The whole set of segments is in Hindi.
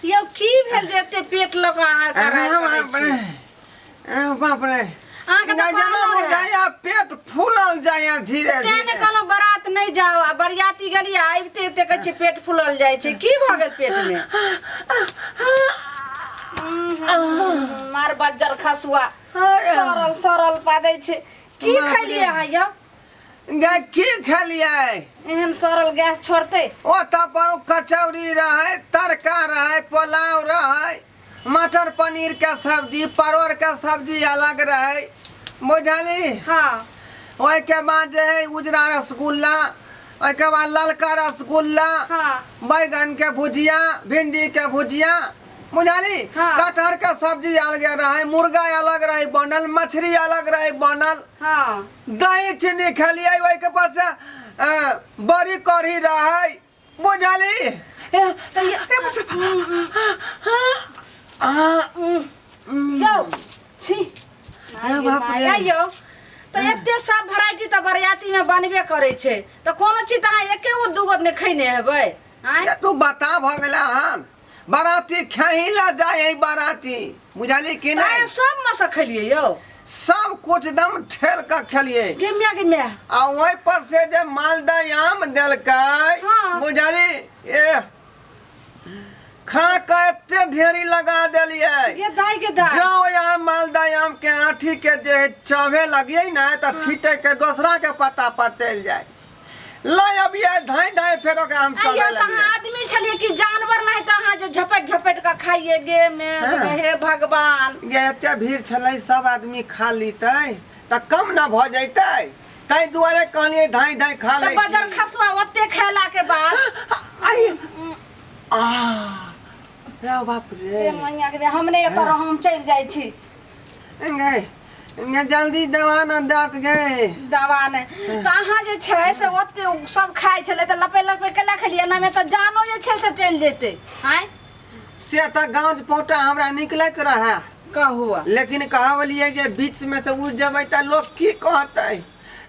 यो की भेल जेते पेट लगा आहार करे बाप रे पेट फूलल जाय धीरे तेने कोनो बारात नहीं जाओ आ बरियाती गली आइते ते कह पेट फूलल जाय छै की भ गेल पेट में मार बज्जर खसुआ सरल सरल पादै छै की खैलिए अहाँ यो गाय की खलिए एहन सरल गैस छोड़ते ओ त पर कचौड़ी रहे तड़का रहे पुलाव रहे मटर पनीर के सब्जी परोर के सब्जी अलग रहे बुझली। हाँ ओइ के बाद जे है उजरा रसगुल्ला ओइ के बाद ललका रसगुल्ला हाँ बैगन के भुजिया भिंडी के भुजिया बुझली। हाँ। कटहर के सब्जी अलग रहे मुर्गा अलग रहे बनल मछली अलग रहे बनल हाँ दही चीनी खलिए ओइ के पास बड़ी कढ़ी रहे बुझली। यो छी माया यो तो एते सब वैरायटी त बरियाती में बनबे करे छै त कोनो चीज त अहाँ एके गो दूगो ने खैने हेबै ये तू बता भ गेला हन बाराती खही ला जाए है बाराती बुझली कि नहीं सब में से खलिए यो सब कुछ दम ठेल का खलिए गे आ वही पर से जे मालदह आम देलकै हाँ। बुझली ए खा के एते ढेरी लगा देलिए गे दाई जाओ यार मालदह आम के आठी के जे चढ़े लगिए ना त छीटे के दूसरा के पत्ता पर चल जाए लै अभी धाई धाई फेरो के हम चले आइयो त अहाँ आदमी छलिए कि जानवर नहीं त अहाँ जे झपट झपट के खाइए गे में हे भगवान ये एते भीड़ छलै सब आदमी खा लीतै त कम न भ जैतै तै दुआरे कहलिए धाई धाई खा ले त बजर खसुआ ओते खेला के बाद आई आ रे बाप रे मैया के हमने एत हम चल जाय छी गए ने जल्दी दवा न दात गए दवा ने कहाँ जे छै से ओते सब खाइ छले त लपे लपे के खलिए ना में त जानो जे छै से चल जेते हैं से त गांव पोटा हमरा निकलत रहा कहू लेकिन कहवलिए जे बीच में से उड़ जबै त लोग की कहतै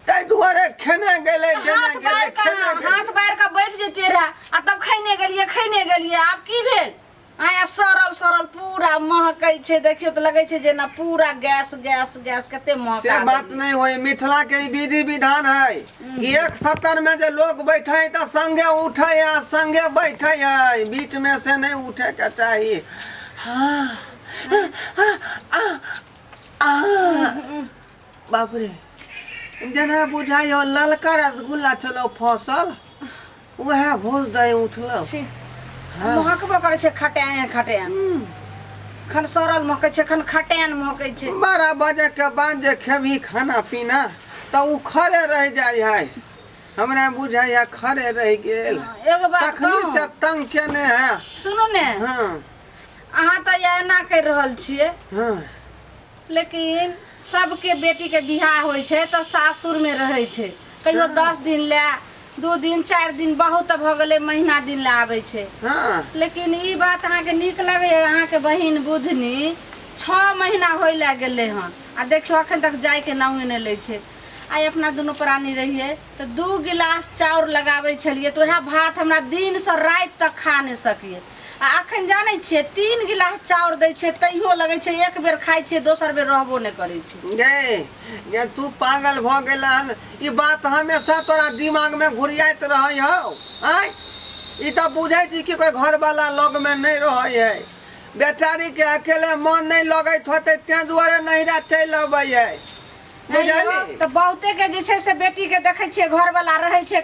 तै दुआरे खेने गेले देने गेले खेने गेले हाथ बाहर का बैठ जेते रहा आ तब खैने गेलिए आब की भेल आया सरल सरल पूरा महकै छै देखियो त लगै छै जे ना पूरा गैस गैस गैस कते महका से बात नहीं होय मिथिला के विधि विधान है एक सत्तर में जे लोग बैठे त संगे उठे या संगे बैठे है बीच में से नहीं उठे के चाहिए। हाँ बाप रे जना बुझाइयो ललका रसगुल्ला चलो फसल वह भोज दे उठलो महकबो करे छै खटेन खन सरल महकै छै खन खटेन महकै छै 12 बजे के बाद जे खेबी खाना पीना त उ खरे रह जाय है हमरा बुझाय है खरे रह गेल एगो बात तखनी से तंग केने है सुनु ने हां अहाँ त एना कर रहल छिए हां लेकिन सबके बेटी के बियाह होय छै त सासुर में रहै छै कहियो 10 दिन ले 2 दिन 4 दिन बहुत भ गेले महीना दिन ले आबै छै हां लेकिन ई बात अहाँ के नीक लगे अहाँ के बहिन बुधनी 6 महीना होय ला गेले हन आ देखियो अखन तक जाय के नाम ने ले छै आई अपना दोनों प्राणी रहिए तो 2 गिलास चाउर लगाबै छलिए तो वह भात हमरा दिन से रात तक खा नहीं सकिए आ अखन जानै छिए 3 गिलास चाउर दै छै तैयो लगै छै एक बेर खाइ छै दोसर बेर रहबो नहीं करै छै गे ये तू पागल भ गेलन ई बात हमेशा तोरा दिमाग में घुरियात रहै हो आय ई त बुझै छी कि कोई घर वाला लोग में नहीं रहै है बेचारी के अकेले मन नहीं लगैत होते ते दुआरे नहिरा चल अबै है बुझली तो बहुते के जे छै से बेटी के देखै छिए घर वाला रहै छै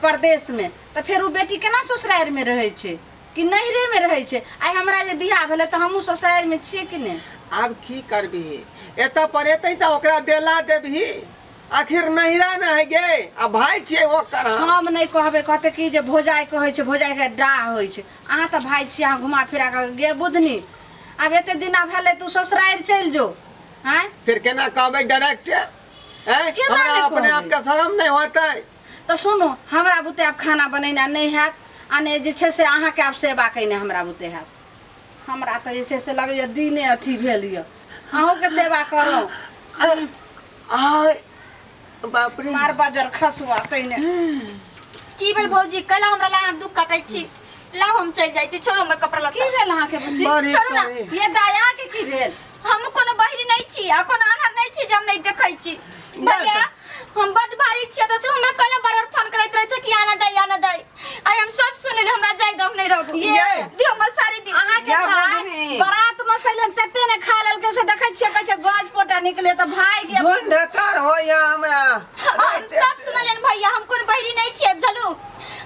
परदेश में त फिर उ बेटी केना ससुराल में रहै छै कि नहिरे में रहै छै आई हमरा जे बियाह भेले त हमहु ससुराल में छिए कि ने अब की करबी एत पर एतै त ओकरा बेला देबही आखिर नहिरा न है गे आ भाई छिए ओकर हम नहीं कहबे कहते कि जे भोजाई कहै छै भोजाई के डाह होय छै अहाँ त भाई छिए अहाँ घुमा फिरा के गे बुधनी अब एते दिना भेले तू ससुराल चल जो हैं फिर केना कहबै डायरेक्ट हमरा अपने आप के शर्म नहीं होतै तो सुनो हमरा बुते अब खाना बनेना नहीं हैत आने जे छै से अहाँ के अब सेवा कइने हमरा बुते हैत हमरा त जे छै से लगैया दिने अथी भेल य अहूँ के सेवा करो आ बाप रे मार बाजार खसुआ कइने की भेल भौजी कल हमरा ला दुख काटै छी लाओ हम चल जाई छी छोड़ो हमर कपड़ा लत्ता की भेल अहाँ के बुच्ची बड़ी छोड़ू ना। करी। ये दाया के की भेल हम कोनो बहिरी नहीं छी आ कोनो आन्हर नहीं छी जे हम नहीं देखै छी भैया हम बड़ भारी छी त तू हमरा कहले बराबर फोन करैत रहै छ कि आना दई आई हम सब सुन ले हमरा जाय दम नहीं रहबो ये। दियो हमर सारी दी अहाँ के या भाई बुझनी। बारात में सैलन तते ने खा लेल के से देखै छियै कहै छै गज पोटा निकले त भाई के झुंड ढकार हो या हमरा हम सब सुनलियन भैया हम कोन बहिरी नहीं छी चलू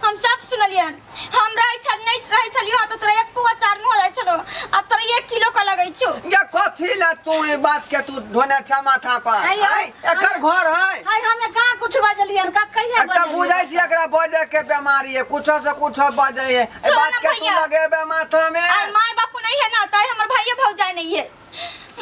हम सब सुनलियन हम रहै छ नहीं रहै छलियो त तोरा एक पुआ चार मुंह रहै छलो अब तोरा 1 किलो का लगै छौ ये कथी ला तू ई बात के तू ढोने छ माथा पर अయ్యో, एकर घर है हाय हमें कहां कुछ बजलियन का कहिया एकटा बुझै छी एकरा बजे के बीमारी है कुछो से कुछो बजे है ए छोड़ बात ना के तू भैया। लगेबे माथा में आई माय बापू नहीं है ना ताई हमर भाइये भौजाई नहीं है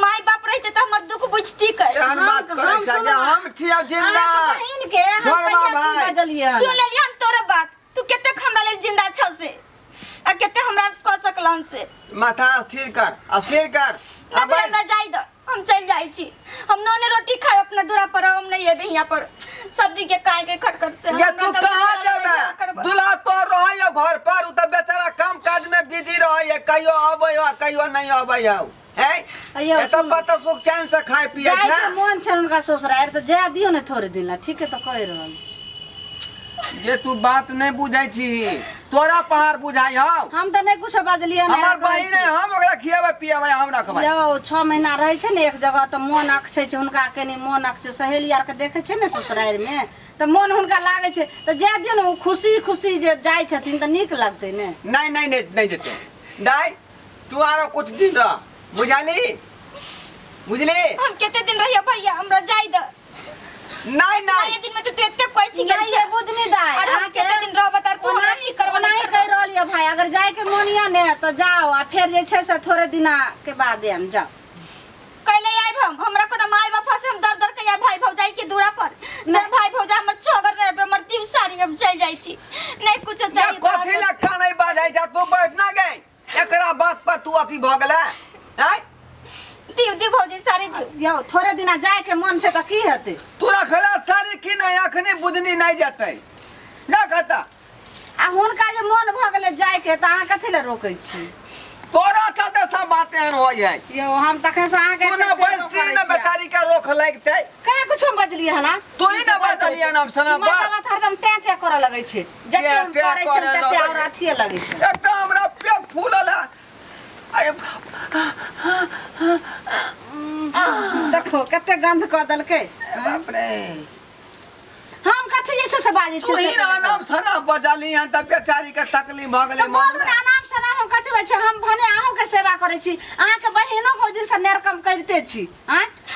माय बाप रहते त हमर दुख बुझती कर एहन बात करे हम छ सुनो जे ना। हम छियै जिंदा अहाँ के बहिन के हम घरवा कहिया भाई। की बजलियन सुन लेलियन तोरे बात तू केते हमरा लेल जिंदा छ से आ केते हमरा क सकलन से माथा स्थिर कर अब हमरा जाई द हम चल जाई छी हम नौने रोटी खाए अपना दूरा पर हम नहीं एबे यहाँ पर सब्जी के काहे के खटखट से ये तू कहां जेबे दूल्हा तो रहय घर पर उ त बेचारा काम काज में बिजी रहय कहियो अबै हो कहियो नहीं अबै हो है अయ్యో, ये सब बात सुख चैन से खाए पिए जाए छै के मन छन उनका ससुराल तो जा दियो ने थोड़े दिन ला ठीक है तो कह रहल छी। ये तू बात नहीं बुझै छी तोरा पहाड़ बुझाई हो हम तो नहीं कुछ बजलियन हमर बहिन है हम ओकरा खियाबे पियाबे हम रखबै यो 6 महीना रहे छै ने एक जगह तो मन अक्छे छै हुनका कनी मन अक्छे सहेली आर के देखे छै ने ससुराल में तो मन हुनका लागे छै तो जा दियो ने खुशी खुशी जे जाय छथिन तो नीक लगते ने नहीं जेते दाई तू आरो कुछ दिन रह बुझाली बुझली हम केते दिन रहियो भैया हमरा जाई द नहीं ये दिन में तू केते कोई छी नहीं ये बुझनी दाई और हम केते दिन रहब त तू हमरा की करबो नहीं कह रहलियो भाई अगर जाए के मोनिया ने तो जाओ आ फिर जे छै से थोड़े दिना के बाद हम जाओ कैले आइब हमरा कोनो माय बाप से हम दर के भाई भौजाई के दूरा पर जब भाई भौजा हमर छोगर रे हमर तीन सारी हम चल जाई छी नहीं कुछ ये चाहिए कथी ला कानै बाजै छ तू बैठ ना गई एकरा बात पर तू अथी भ गेलै हैं दिव भौजी सारी दिव यो थोड़े दिना जाए के मन से तो की हेते तू रखला सारी की नहीं अखनी बुझनी नहीं जतै ना कहता आ हुनका जे मन भ गेले जाए के त अहाँ कथि ले रोकै छी तोरा चलते सब बातें एहन हो जाए यो हम तखन से अहाँ के तू ना बैठती ना बेचारी के रोक लगतै कहाँ कुछ बजलिए हना तू ही ना बजलिए नाम सना बात बात हरदम टे करे लगे छै जते हम टे करे छै करे तते लगै और अथिए लगे छै एकदम हमरा पेट फूलल है अरे देखो कते गंध क देलकै बाप रे हम कथि जे छै से बाजै तू छी ही ना नाम सना बजली हन त बेचारी के तकलीफ भ गेलै मन बोलू में ना नाम से नाम हम कथि छै हम भने अहूँ के सेवा करै छी अहाँ के बहिनो को दिन से नेरकम करते छी हैं